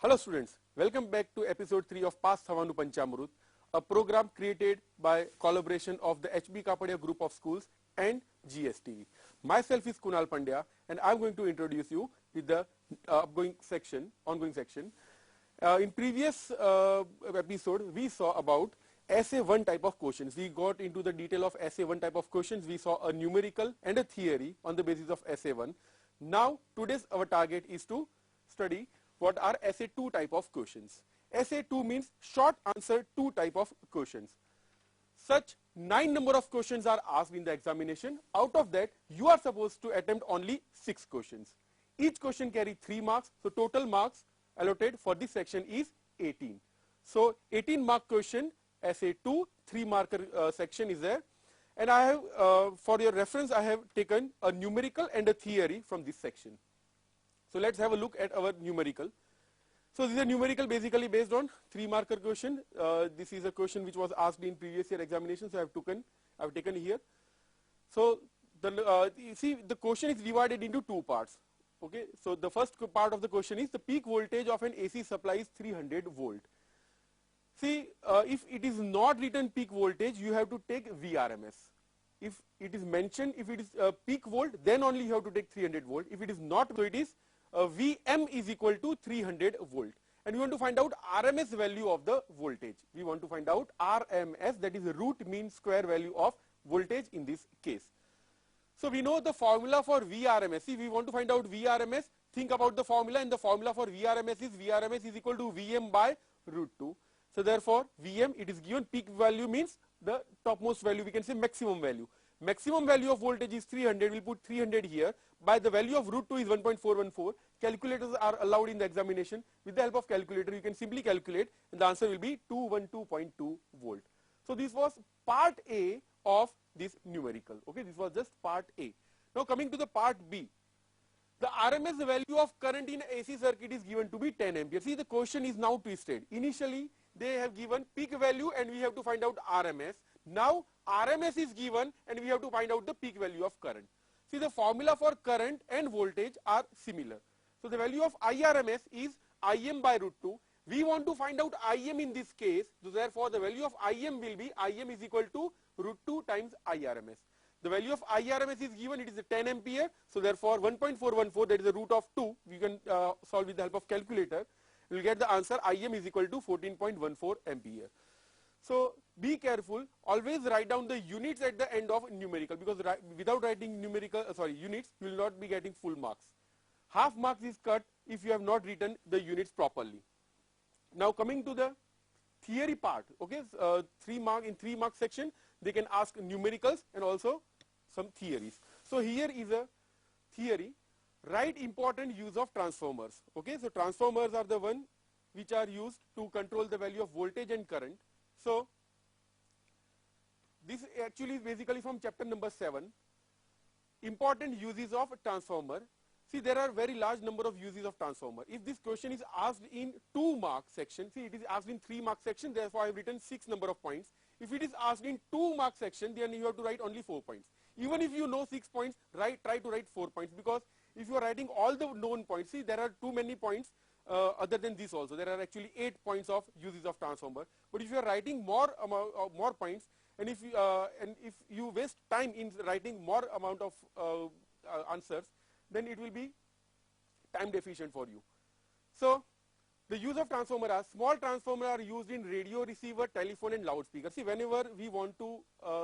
Hello students, welcome back to episode 3 of Pass Thavanu Panchamrut, a program created by collaboration of the HB Kapadia group of schools and GSTV. Myself is Kunal Pandya and I'm going to introduce you with the ongoing section. In previous episode, we saw about Essay 1 type of questions. We got into the detail of Essay 1 type of questions. We saw a numerical and a theory on the basis of Essay 1. Now, today's our target is to study what are Essay 2 type of questions. Essay 2 means short answer 2 type of questions. Such 9 number of questions are asked in the examination. Out of that, you are supposed to attempt only 6 questions. Each question carry 3 marks. So total marks allotted for this section is 18. So 18 mark question, Essay 2, 3 marker section is there. And I have, for your reference, I have taken a numerical and a theory from this section. So let's have a look at our numerical. So this is a numerical basically based on 3 marker question. This is a question which was asked in previous year examination, so I have taken here. So you see the question is divided into 2 parts. Okay, so the first part of the question is the peak voltage of an AC supply is 300 volt. See, if it is not written peak voltage, you have to take VRMS. If it is mentioned, if it is peak volt, then only you have to take 300 volt. If it is not, so it is Vm is equal to 300 volt. And we want to find out RMS value of the voltage. We want to find out RMS, that is the root mean square value of voltage in this case. So we know the formula for VRMS. If we want to find out VRMS, think about the formula, and the formula for VRMS is equal to Vm by root 2. So therefore, Vm, it is given peak value means the topmost value, we can say maximum value. Maximum value of voltage is 300, we'll put 300 here. By the value of root 2 is 1.414. Calculators are allowed in the examination. With the help of calculator, you can simply calculate and the answer will be 212.2 volt. So this was part A of this numerical. Okay, this was just part A. Now coming to the part B. The RMS value of current in AC circuit is given to be 10 ampere. See, the question is now twisted. Initially, they have given peak value and we have to find out RMS. Now, RMS is given and we have to find out the peak value of current. See, the formula for current and voltage are similar. So, the value of IRMS is Im by root 2. We want to find out Im in this case. So, therefore, the value of Im will be Im is equal to root 2 times IRMS. The value of IRMS is given, it is a 10 ampere. So, therefore, 1.414, that is the root of 2. We can solve with the help of calculator. We will get the answer Im is equal to 14.14 ampere. So, be careful, always write down the units at the end of numerical, because without writing numerical, units, you will not be getting full marks. Half marks is cut if you have not written the units properly. Now coming to the theory part, okay, 3 mark section, they can ask numericals and also some theories. So here is a theory, write important use of transformers. Okay, so transformers are the one which are used to control the value of voltage and current. So this actually is basically from chapter number 7, important uses of transformer. See, there are very large number of uses of transformer. If this question is asked in 2 mark section, see, it is asked in 3 mark section, therefore I have written 6 number of points. If it is asked in 2 mark section, then you have to write only 4 points. Even if you know 6 points, try to write 4 points, because if you are writing all the known points, see, there are too many points other than this also. There are actually 8 points of uses of transformer. But if you are writing more points, and if you waste time in writing more amount of answers, then it will be time deficient for you. So the use of transformer are, small transformer are used in radio receiver, telephone and loudspeaker. See, whenever we want to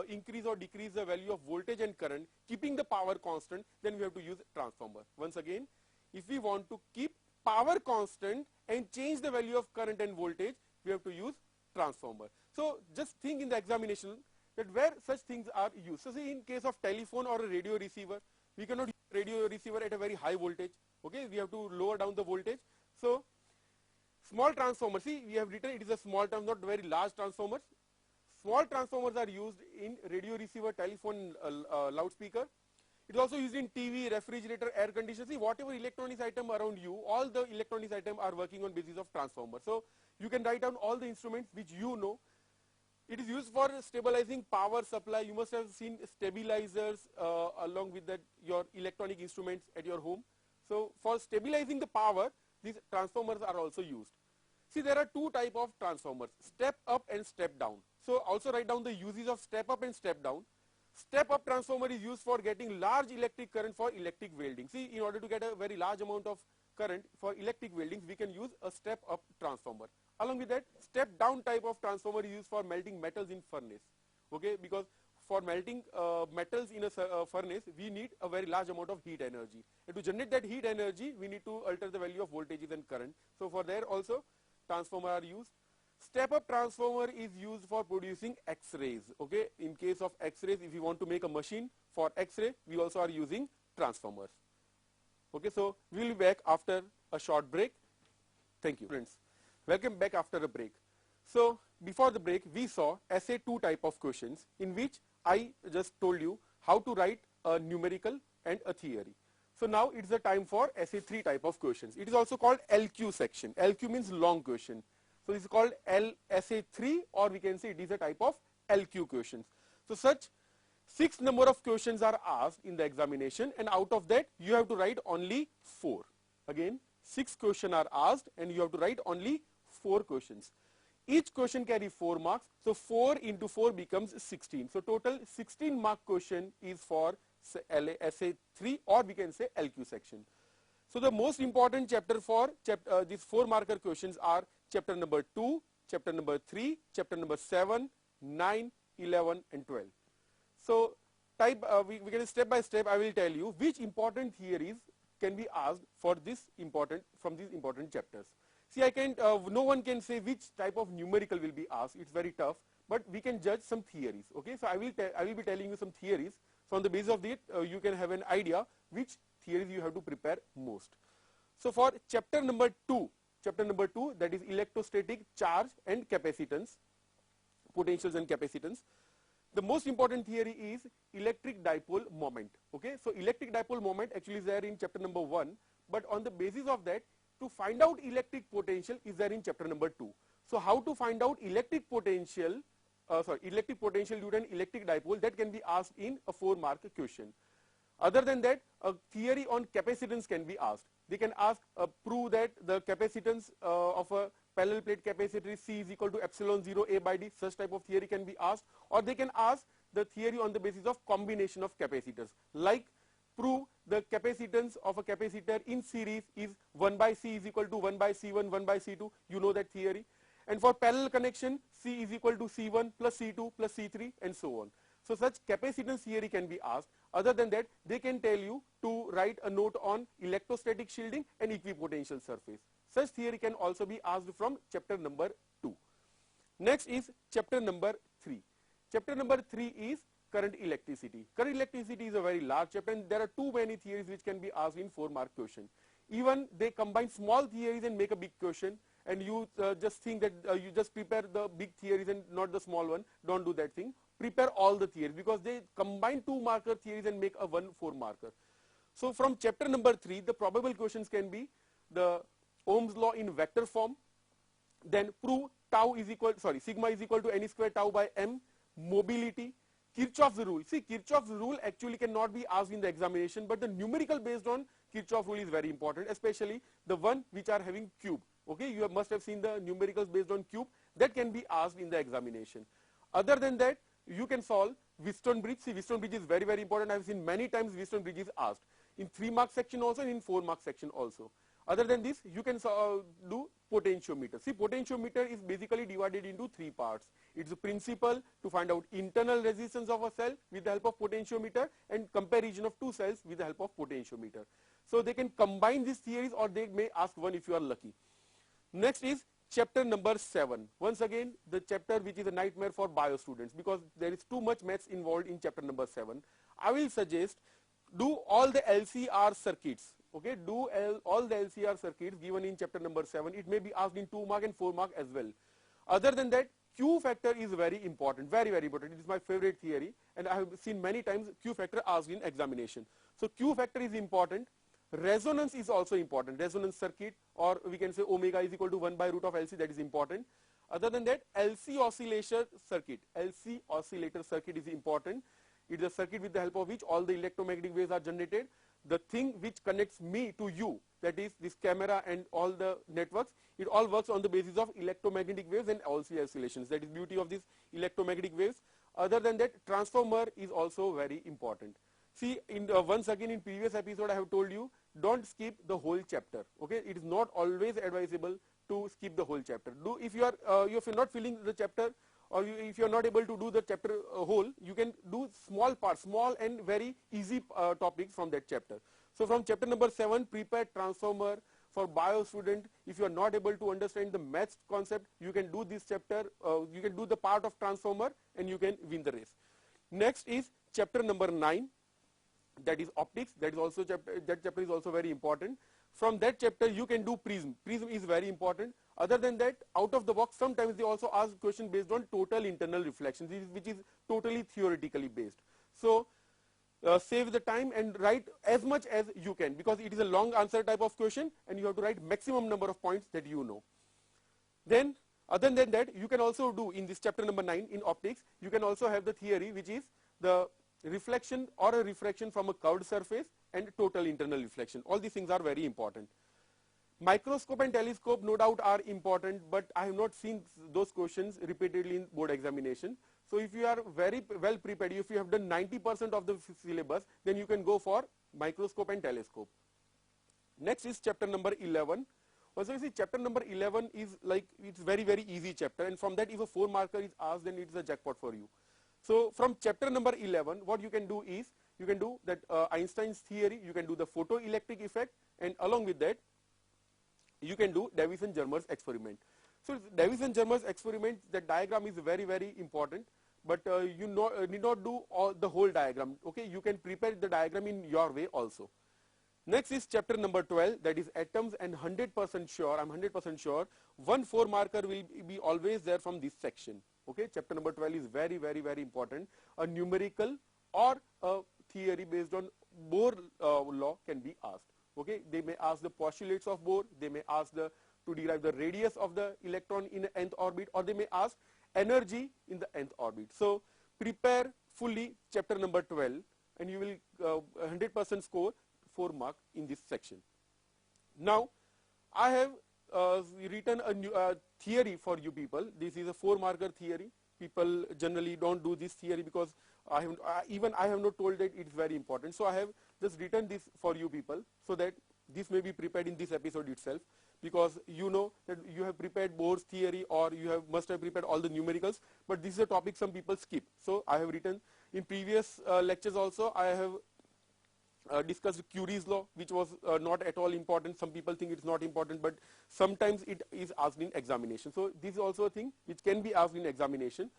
increase or decrease the value of voltage and current, keeping the power constant, then we have to use transformer. Once again, if we want to keep power constant and change the value of current and voltage, we have to use transformer. So just think in the examination that where such things are used. So see, in case of telephone or a radio receiver, we cannot use radio receiver at a very high voltage. Okay, we have to lower down the voltage. So small transformer, see, we have written it is a small term, not very large transformers. Small transformers are used in radio receiver, telephone, loudspeaker. It is also used in TV, refrigerator, air conditioner. See, whatever electronics item around you, all the electronics item are working on basis of transformer. So you can write down all the instruments which you know. It is used for stabilizing power supply. You must have seen stabilizers along with that your electronic instruments at your home. So for stabilizing the power, these transformers are also used. See, there are two types of transformers, step up and step down. So also write down the uses of step up and step down. Step up transformer is used for getting large electric current for electric welding. See, in order to get a very large amount of current for electric weldings, we can use a step up transformer. Along with that, step down type of transformer is used for melting metals in furnace. Okay, because for melting metals in a furnace, we need a very large amount of heat energy. And to generate that heat energy, we need to alter the value of voltages and current. So for there also, transformer are used. Step-up transformer is used for producing X-rays. Okay, in case of X-rays, if you want to make a machine for X-ray, we also are using transformers. Okay, so we will be back after a short break. Thank you, friends. Welcome back after a break. So before the break, we saw essay 2 type of questions in which I just told you how to write a numerical and a theory. So now it's the time for essay 3 type of questions. It is also called LQ section. LQ means long question. So this is called essay 3, or we can say it is a type of LQ questions. So such 6 number of questions are asked in the examination, and out of that you have to write only 4. Again, 6 questions are asked and you have to write only 4 questions. Each question carry 4 marks. So 4 into 4 becomes 16. So total 16 mark question is for essay 3, or we can say LQ section. So the most important chapter for these 4 marker questions are chapter number 2, chapter number 3, chapter number 7, 9, 11 and 12. So we can step by step I will tell you which important theories can be asked for from these important chapters. See, no one can say which type of numerical will be asked. It's very tough, but we can judge some theories. Okay, so I will be telling you some theories. So on the basis of it, you can have an idea which theories you have to prepare most. So for chapter number 2, that is electrostatic charge and capacitance, potentials and capacitance. The most important theory is electric dipole moment. Okay, so electric dipole moment actually is there in chapter number 1, but on the basis of that, to find out electric potential is there in chapter number 2. So how to find out electric potential due to an electric dipole, that can be asked in a 4-mark question. Other than that, a theory on capacitance can be asked. They can ask, prove that the capacitance of a parallel plate capacitor is C is equal to epsilon 0 A by D. Such type of theory can be asked. Or they can ask the theory on the basis of combination of capacitors. Like, prove the capacitance of a capacitor in series is 1 by C is equal to 1 by C1, 1 by C2. You know that theory. And for parallel connection, C is equal to C1 plus C2 plus C3 and so on. So such capacitance theory can be asked. Other than that, they can tell you to write a note on electrostatic shielding and equipotential surface. Such theory can also be asked from chapter number 2. Next is chapter number 3. Chapter number 3 is current electricity. Current electricity is a very large chapter, and there are too many theories which can be asked in 4-mark question. Even they combine small theories and make a big question, and you just think that you just prepare the big theories and not the small one. Don't do that thing. Prepare all the theories, because they combine 2-marker theories and make a 1 4-marker. So from chapter number 3, the probable questions can be the Ohm's law in vector form, then prove sigma is equal to n square tau by m, mobility, Kirchhoff's rule. See, Kirchhoff's rule actually cannot be asked in the examination, but the numerical based on Kirchhoff's rule is very important, especially the one which are having cube. Okay, you must have seen the numericals based on cube. That can be asked in the examination. Other than that, you can solve Wheatstone bridge. See, Wheatstone bridge is very, very important. I have seen many times Wheatstone bridge is asked in 3-mark section also and in 4-mark section also. Other than this, you can do potentiometer. See, potentiometer is basically divided into 3 parts. It's a principle to find out internal resistance of a cell with the help of potentiometer, and comparison of 2 cells with the help of potentiometer. So they can combine these theories, or they may ask one if you are lucky. Next is chapter number 7. Once again, the chapter which is a nightmare for bio students, because there is too much maths involved in chapter number 7. I will suggest do all the LCR circuits. Okay, do all the LCR circuits given in chapter number 7. It may be asked in 2-mark and 4-mark as well. Other than that, Q factor is very important, very, very important. It is my favorite theory, and I have seen many times Q factor asked in examination. So Q factor is important. Resonance is also important. Resonance circuit, or we can say omega is equal to 1 by root of LC, that is important. Other than that, LC oscillator circuit. LC oscillator circuit is important. It is a circuit with the help of which all the electromagnetic waves are generated. The thing which connects me to you, that is this camera and all the networks, it all works on the basis of electromagnetic waves and also oscillations. That is beauty of these electromagnetic waves. Other than that, transformer is also very important. See, once again in previous episode I have told you, don't skip the whole chapter. Okay, it is not always advisable to skip the whole chapter. If you're not feeling the chapter, or if you're not able to do the chapter whole, you can do small parts, small and very easy topics from that chapter. So from chapter number 7, prepare transformer. For bio student, if you are not able to understand the maths concept, you can do this chapter, you can do the part of transformer and you can win the race. Next is chapter number 9, that is optics. That chapter is also very important. From that chapter you can do prism. Prism is very important. Other than that, out of the box, sometimes they also ask question based on total internal reflection, which is totally theoretically based. So save the time and write as much as you can, because it is a long answer type of question and you have to write maximum number of points that you know. Then other than that, you can also do in this chapter number 9 in optics, you can also have the theory, which is the reflection or a refraction from a curved surface and total internal reflection. All these things are very important. Microscope and telescope no doubt are important, but I have not seen those questions repeatedly in board examination. So if you are very well prepared, if you have done 90% of the syllabus, then you can go for microscope and telescope. Next is chapter number 11. Also you see, chapter number 11 is like, it's very easy chapter, and from that if a 4 marker is asked, then it's a jackpot for you. So from chapter number 11, what you can do is, you can do that Einstein's theory, you can do the photoelectric effect, and along with that, you can do Davis and Germer's experiment. So Davis and Germer's experiment, that diagram is very important, but you need not do the whole diagram. Okay, you can prepare the diagram in your way also. Next is chapter number 12, that is atoms, and 100% sure, I'm 100% sure, 1 4 marker will be always there from this section. Okay, chapter number 12 is very important. A numerical or a theory based on Bohr law can be asked. Okay, they may ask the postulates of Bohr, they may ask to derive the radius of the electron in the nth orbit, or they may ask energy in the nth orbit. So prepare fully chapter number 12 and you will 100% score 4 mark in this section. Now I have written a new theory for you people. This is a 4 marker theory. People generally don't do this theory because I have not told that it's very important. So I have just written this for you people so that this may be prepared in this episode itself, because you know that you have prepared Bohr's theory or you must have prepared all the numericals, but this is a topic some people skip. So I have written in previous lectures also, I have discussed Curie's law, which was not at all important. Some people think it's not important, but sometimes it is asked in examination. So this is also a thing which can be asked in examination.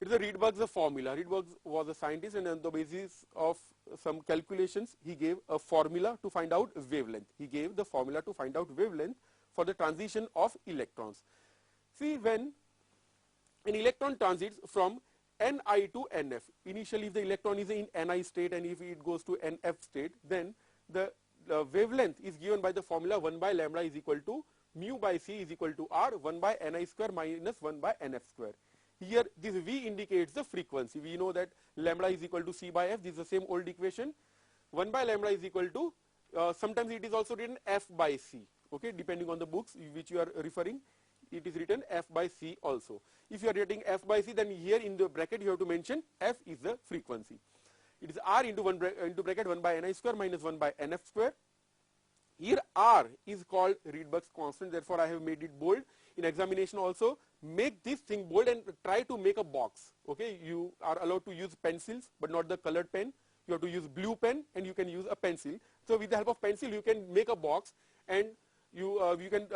It is a Rydberg's formula. Rydberg was a scientist, and on the basis of some calculations, he gave a formula to find out wavelength. He gave the formula to find out wavelength for the transition of electrons. See, when an electron transits from Ni to Nf, initially if the electron is in Ni state and if it goes to Nf state, then the wavelength is given by the formula 1 by lambda is equal to mu by c is equal to r 1 by Ni square minus 1 by Nf square. Here this V indicates the frequency. We know that lambda is equal to c by f. This is the same old equation. 1 by lambda is equal to, sometimes it is also written f by c. Okay, depending on the books which you are referring, it is written f by c also. If you are writing f by c, then here in the bracket you have to mention f is the frequency. It is r into bracket 1 by Ni square minus 1 by Nf square. Here r is called Rydberg's constant, therefore I have made it bold. In examination also, make this thing bold and try to make a box. Okay, you are allowed to use pencils but not the colored pen. You have to use blue pen and you can use a pencil. So with the help of pencil you can make a box and you can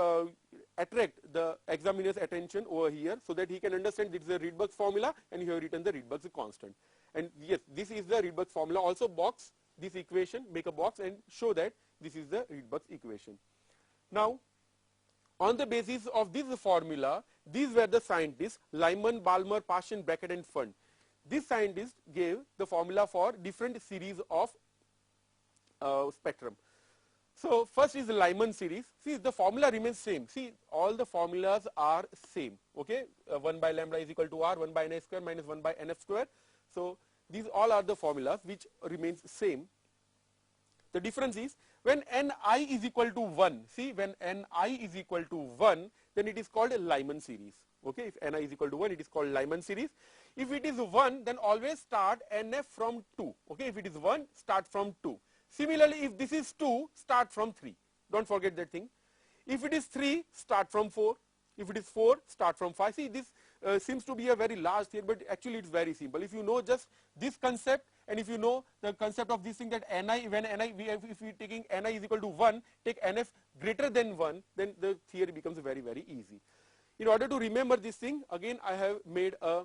attract the examiner's attention over here so that he can understand this is the Rydberg's formula and you have written the Rydberg's constant. And yes, this is the Rydberg's formula. Also box this equation, make a box and show that this is the Rydberg's equation. Now on the basis of this formula, these were the scientists, Lyman, Balmer, Paschen, Brackett and Fund. These scientists gave the formula for different series of spectrum. So first is the Lyman series. See, the formula remains same. See, all the formulas are same. Okay, 1 by lambda is equal to r, 1 by Ni square minus 1 by Nf square. So these all are the formulas which remains same. The difference is when Ni is equal to 1, see when Ni is equal to 1, then it is called a Lyman series. Okay, if Ni is equal to 1, it is called Lyman series. If it is 1, then always start Nf from 2. Okay, if it is 1, start from 2. Similarly, if this is 2, start from 3. Don't forget that thing. If it is 3, start from 4. If it is 4, start from 5. See, this seems to be a very large theory, but actually it's very simple. If you know just this concept, and if you know the concept of this thing that Ni, when Ni, if we are taking Ni is equal to 1, take Nf greater than 1, then the theory becomes very, very easy. In order to remember this thing, again I have made a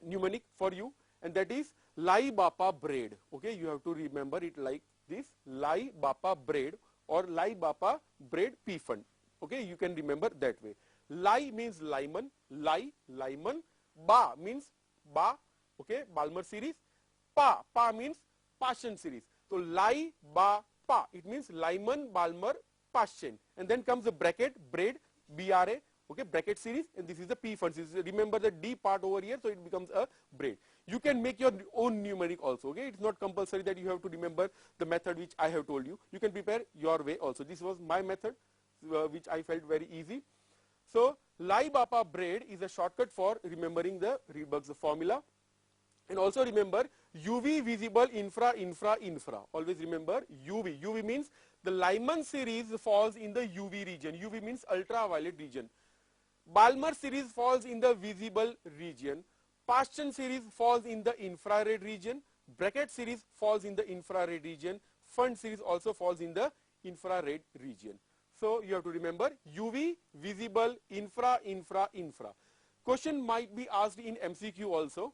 mnemonic for you, and that is Lai Bapa Braid. Okay, you have to remember it like this, Lai Bapa Braid or Lai Bapa Braid P Fund. Okay, you can remember that way. Lai means Lyman, Lai, Lyman. Ba means Ba, okay, Balmer series. Pa means Paschen series. So Lai, Ba, Pa, it means Lyman, Balmer, Paschen. And then comes the bracket, braid, BRA, okay, bracket series, and this is the P fund series. Remember the D part over here, so it becomes a braid. You can make your own numeric also, okay. It's not compulsory that you have to remember the method which I have told you. You can prepare your way also. This was my method, which I felt very easy. So Lai Bapa braid is a shortcut for remembering the Rydberg's formula. And also remember UV visible infra. Always remember UV. UV means the Lyman series falls in the UV region. UV means ultraviolet region. Balmer series falls in the visible region. Paschen series falls in the infrared region. Bracket series falls in the infrared region. Fund series also falls in the infrared region. So you have to remember UV, visible, infra. Question might be asked in MCQ also,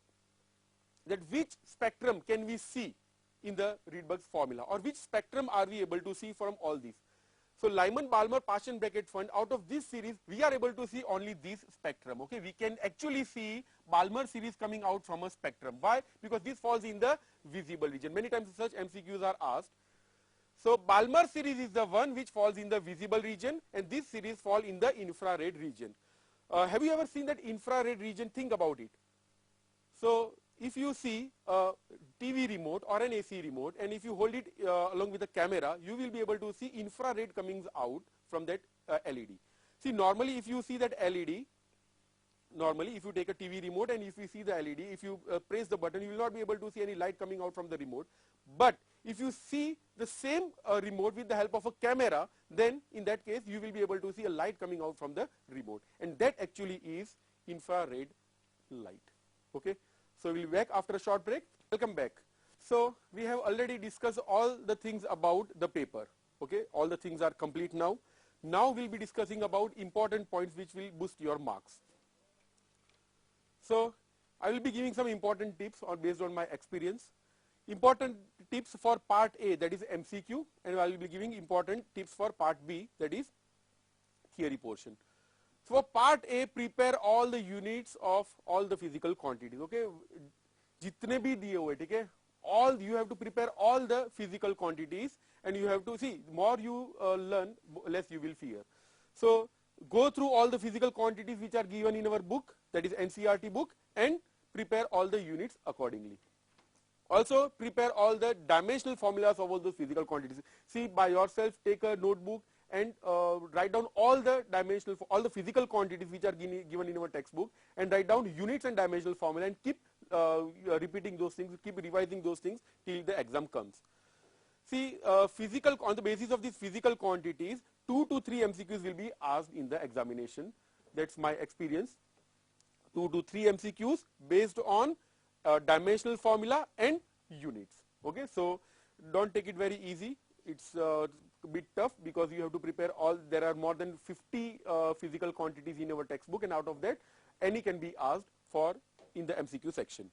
that which spectrum can we see in the Rydberg's formula, or which spectrum are we able to see from all these. So Lyman, Balmer, Paschen, Bracket, Fund, out of this series we are able to see only this spectrum. Okay, we can actually see Balmer series coming out from a spectrum. Why? Because this falls in the visible region. Many times such MCQs are asked. So Balmer series is the one which falls in the visible region, and this series fall in the infrared region. Have you ever seen that infrared region? Think about it. So if you see a TV remote or an AC remote, and if you hold it along with the camera, you will be able to see infrared coming out from that LED. See, normally if you see that LED, normally if you take a TV remote and if you see the LED, if you press the button, you will not be able to see any light coming out from the remote. But if you see the same remote with the help of a camera, then in that case you will be able to see a light coming out from the remote, and that actually is infrared light. Okay, so we will be back after a short break. Welcome back. So we have already discussed all the things about the paper. Okay, all the things are complete now. Now we'll be discussing about important points which will boost your marks. So I will be giving some important tips based on my experience. Important tips for part A, that is MCQ, and I will be giving important tips for part B, that is theory portion. So for part A, prepare all the units of all the physical quantities. Okay, jitne bhi diye hue, theek hai, all you have to prepare all the physical quantities, and you have to see, more you learn, less you will fear. So go through all the physical quantities which are given in our book, that is Ncrt book, and prepare all the units accordingly. Also prepare all the dimensional formulas of all those physical quantities. See by yourself, take a notebook and write down all the dimensional, all the physical quantities which are given in our textbook, and write down units and dimensional formula, and keep repeating those things, keep revising those things till the exam comes. See, on the basis of these physical quantities, 2 to 3 MCQs will be asked in the examination. That's my experience. 2 to 3 MCQs based on dimensional formula and units. Okay, so don't take it very easy. It's a bit tough because you have to prepare all. There are more than 50 physical quantities in our textbook, and out of that, any can be asked for in the MCQ section.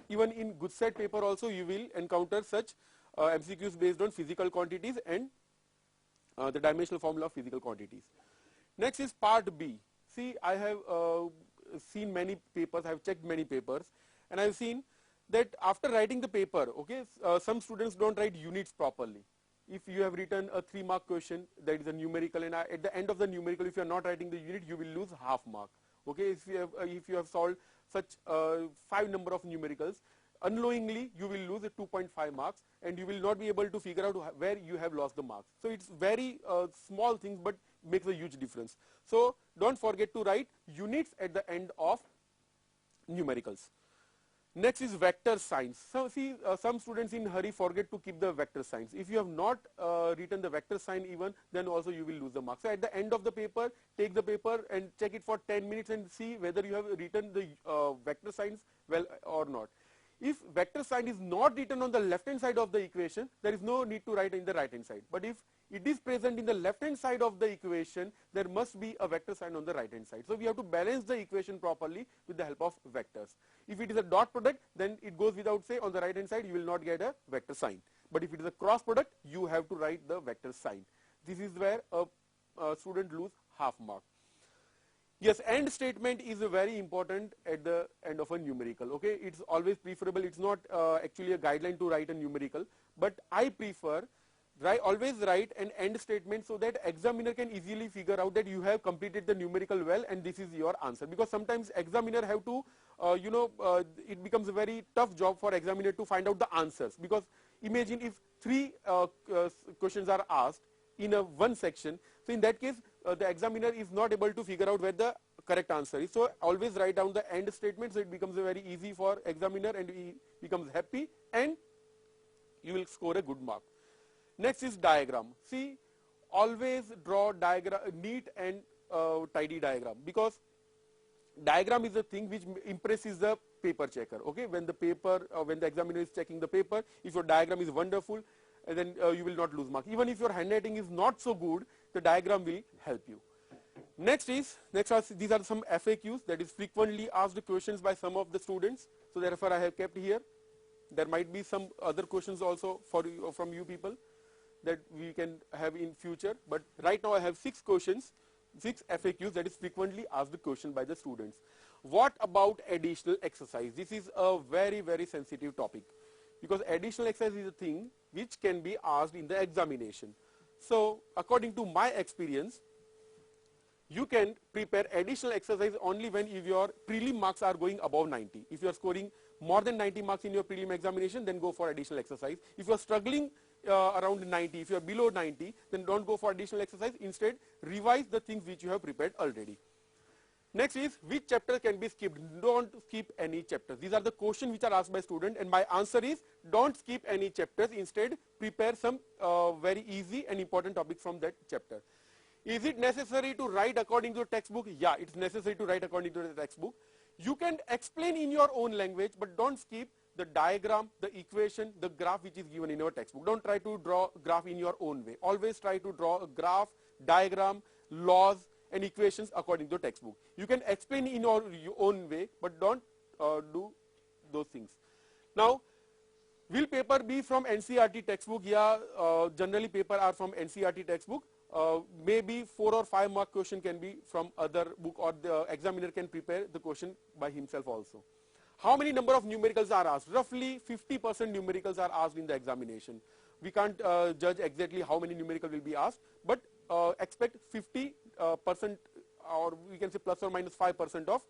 Even in good set paper also, you will encounter such MCQs based on physical quantities and the dimensional formula of physical quantities. Next is part B. See, I have seen many papers. I have checked many papers. And I have seen that after writing the paper, okay, some students don't write units properly. If you have written a 3-mark question, that is a numerical, and at the end of the numerical, if you are not writing the unit, you will lose half mark. Okay, if you have solved such 5 number of numericals, unknowingly you will lose 2.5 marks and you will not be able to figure out where you have lost the marks. So it's very small things but makes a huge difference. So don't forget to write units at the end of numericals. Next is vector signs. So see, some students in hurry forget to keep the vector signs. If you have not written the vector sign even, then also you will lose the marks. So at the end of the paper, take the paper and check it for 10 minutes and see whether you have written the vector signs well or not. If vector sign is not written on the left hand side of the equation, there is no need to write in the right hand side. But if it is present in the left hand side of the equation, there must be a vector sign on the right hand side. So we have to balance the equation properly with the help of vectors. If it is a dot product, then it goes without say on the right hand side you will not get a vector sign. But if it is a cross product, you have to write the vector sign. This is where a student lose half mark. Yes, end statement is very important at the end of a numerical. Okay, it's always preferable. It's not actually a guideline to write a numerical, but I prefer always write an end statement so that examiner can easily figure out that you have completed the numerical well and this is your answer. Because sometimes examiner have to, it becomes a very tough job for examiner to find out the answers. Because imagine if 3 questions are asked in a one section, so in that case the examiner is not able to figure out where the correct answer is. So always write down the end statement so it becomes very easy for examiner and he becomes happy and you will score a good mark. Next is diagram. See, always draw diagram, neat and tidy diagram, because diagram is the thing which impresses the paper checker. Okay, when the paper, when the examiner is checking the paper, if your diagram is wonderful, then you will not lose marks. Even if your handwriting is not so good, the diagram will help you. Next are these are some FAQs, that is frequently asked questions by some of the students. So therefore I have kept here. There might be some other questions also for you, from you people, that we can have in future, but right now I have 6 questions, 6 FAQs, that is frequently asked question by the students. What about additional exercise? This is a very, very sensitive topic, because additional exercise is a thing which can be asked in the examination. So according to my experience, you can prepare additional exercise only when if your prelim marks are going above 90. If you are scoring more than 90 marks in your prelim examination, then go for additional exercise. If you are struggling around 90, if you are below 90, then don't go for additional exercise. Instead, revise the things which you have prepared already. Next is, which chapter can be skipped? Don't skip any chapters. These are the questions which are asked by students, and my answer is, don't skip any chapters. Instead, prepare some very easy and important topics from that chapter. Is it necessary to write according to the textbook? Yeah, it's necessary to write according to the textbook. You can explain in your own language, but don't skip the diagram, the equation, the graph which is given in your textbook. Don't try to draw graph in your own way. Always try to draw a graph, diagram, laws and equations according to the textbook. You can explain in your own way, but don't do those things. Now, will paper be from Ncrt textbook? Yeah, generally paper are from Ncrt textbook. Maybe 4 or 5 mark question can be from other book, or the examiner can prepare the question by himself also. How many number of numericals are asked? Roughly 50% numericals are asked in the examination. We can't judge exactly how many numericals will be asked, but expect 50% or we can say plus or minus 5% of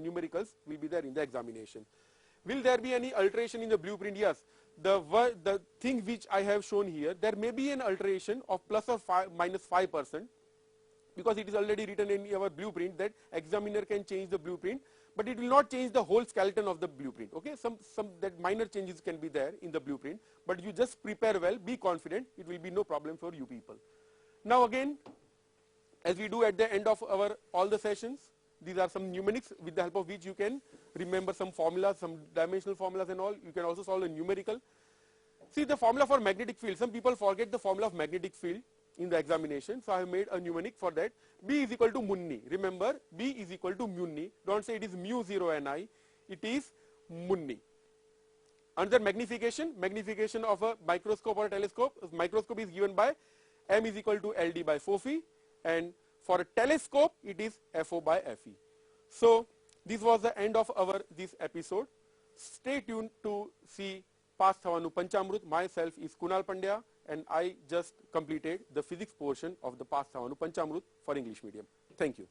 numericals will be there in the examination. Will there be any alteration in the blueprint? Yes. The thing which I have shown here, there may be an alteration of plus or minus 5%, because it is already written in our blueprint that examiner can change the blueprint, but it will not change the whole skeleton of the blueprint. Okay, some that minor changes can be there in the blueprint, but you just prepare well, be confident, it will be no problem for you people. Now again, as we do at the end of our all the sessions, these are some mnemonics with the help of which you can remember some formulas, some dimensional formulas and all. You can also solve a numerical. See the formula for magnetic field. Some people forget the formula of magnetic field in the examination. So I have made a mnemonic for that. B is equal to munni. Remember, B is equal to munni. Don't say it is mu 0 ni. It is munni. Another magnification of a microscope or a telescope. Microscope is given by M is equal to LD by 4phi, and for a telescope it is FO by FE. So this was the end of this episode. Stay tuned to see Past Thavanu Panchamrut. Myself is Kunal Pandya, and I just completed the physics portion of the Past Thavanu Panchamrut for English medium. Thank you.